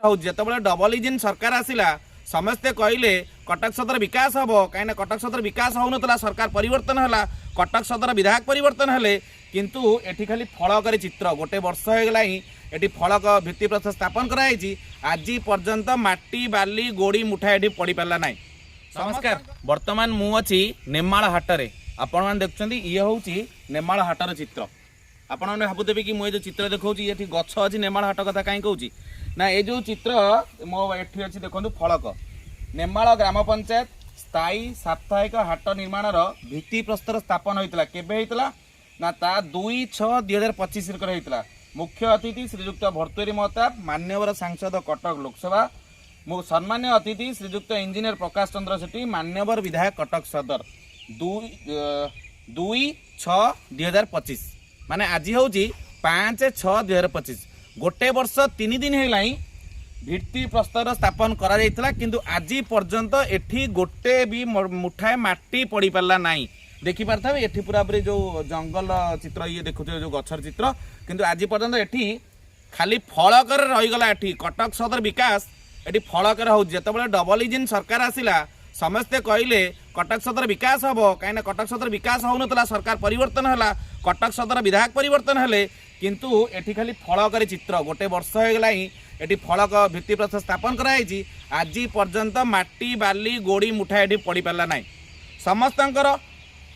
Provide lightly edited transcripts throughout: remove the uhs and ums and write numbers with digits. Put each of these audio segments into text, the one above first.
जिते double engine सरकार आसला समस्ते कहले कटक सदर विकास हम कहीं कटक सदर विकास हो ना सरकार परिवर्तन है कटक सदर विधायक परिवर्तन है किंतु एठी खाली फलक चित्र गोटे वर्ष हो गला एटी फलक भित्तिप्रस्तर स्थापन कराई आज पर्यंत माटी बाली गोड़ी मुठा एटी पड़ पारा ना। नमस्कार वर्तमान मु अच्छी नेमाल हाटरे आपण मैंने देखुं ये हूँ नेमाल हाटर चित्र आपण मैंने भावुवे कि मुझे जो चित्र देखा ये गछ अच्छी नेमाल हाट कथा कहीं कहूँ ना ये जो चित्र मो एठी अच्छी देखो फलक नेमाल ग्राम पंचायत स्थायी साप्ताहिक हाट निर्माण भित्तिप्रस्तर स्थापन होता केबे होता ना 2/6/2025 होता। मुख्य अतिथि श्रीजुक्त भर्तुहरी महताब मान्यवर सांसद कटक लोकसभा सम्मान्य अतिथि श्रीजुक्त इंजीनियर प्रकाश चंद्र सेठी मान्यवर विधायक कटक सदर 2/6/2025 माने आज हूँ 5/6/2025 गोटे वर्ष 3 दिन है भित्ति प्रस्तर स्थापन करा किंतु आज पर्यंत एठी गोटे भी मुठाए माटी पड़ी पारा ना देखी पारे एठी पूरा पूरी जो जंगल चित्र ये देखुए जो गछर चित्र किंतु आज पर्यंत एठी खाली फलक रहीगला एठी कटक सदर विकास एठी फलक हो जिते डबल इंजिन सरकार आसला समस्ते कहले कटक सदर विकास हम कहीं कटक सदर विकास हो ना सरकार परिवर्तन है कटक सदर विधायक परिवर्तन है किंतु एठी खाली फलक चित्र गोटे वर्ष हो गला एटी फलक भित्तिप्रस्तर स्थापन कराई आज पर्यंत माटी बाली गोड़ी मुठा एटी पड़ पारा ना। समस्तंकर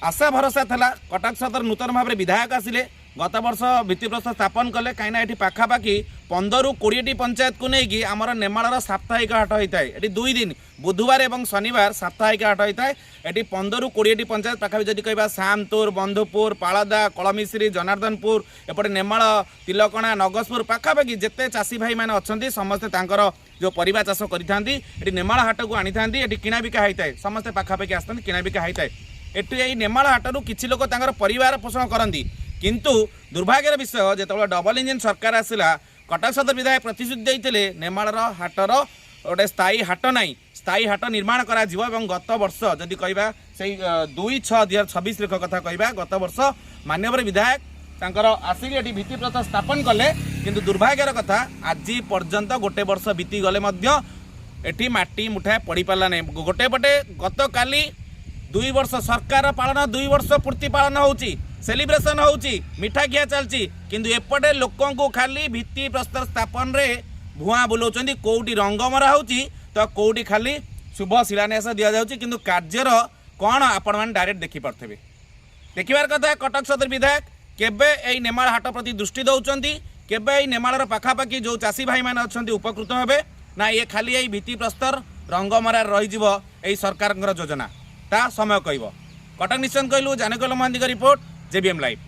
आशा भरोसा था कटक सदर नूतन भाव में विधायक आसिले गत वर्ष भित्तिप्रस्तर स्थापन कले कहीं पाखापाखि 15-20 पंचायत को लेकिन आमर नेमाल साप्ताहिक हाट होता है ये 2 दिन बुधवार और शनिवार साप्ताहिक हाट होता है ये 15-20 पंचायत पाखापाखि जब कह सामतुर बंधुपुर पालदा कलमिश्री जनार्दनपुर एपटे नेमाल तिलकणा नगसपुर पाखापाखि जिते चाषी भाई मैंने अच्छा समस्ते जो परिवा चाष करें नेमाल हाट को आनी था किणा बिका होता है समस्ते पाखापाखि आसता किणा बिका होता है ये नेमाल हाटू किसी लोग परिवार पोषण करती किंतु दुर्भाग्यर विषय जो डबल इंजिन सरकार आसला कटक सदर विधायक प्रतिश्रुति देते नेमाल हाटर गोटे स्थायी हाट ना स्थायी हाट निर्माण करा गत वर्ष जदि कहवा से 2/6/2026 कथा कहवा गत वर्ष मान्यवर विधायक आसिक ये भित्तिप्रस्तर स्थापन कले किंतु दुर्भाग्यर कथा आज पर्यंत गोटे वर्ष बीती गले एटी माटी मुठाए पड़ पारा ना गोटे पटे गत काली 2 वर्ष सरकार पालन 2 वर्ष पूर्ति पालन होची सेलिब्रेशन होची मिठा खिया चलची किंतु एपटे लोकों को खाली भित्ति प्रस्तर स्थापन रे भुआ बुलाउछंदी कोउटी रंग मरा होची तो कोउटी खाली शुभ शिलान्यास दिया जाउची किंतु कार्यर कौन आपण मैंने डायरेक्ट देखि पारथेबे देखिबार कथा कटक सदर विधायक केबे एई नेमाल हाट प्रति दृष्टि दउछंदी केबे एई नेमालर पाखापाखि जो चाषी भाई मैंने अछंती उपकृत हेबे ना ये खाली एई भित्ति प्रस्तर रंग मरा रही जिवो एई सरकारଙ୍କର योजना ता समय कहब। कटक निश्चन कहलु जानकल महांती रिपोर्ट जेबीएम लाइव।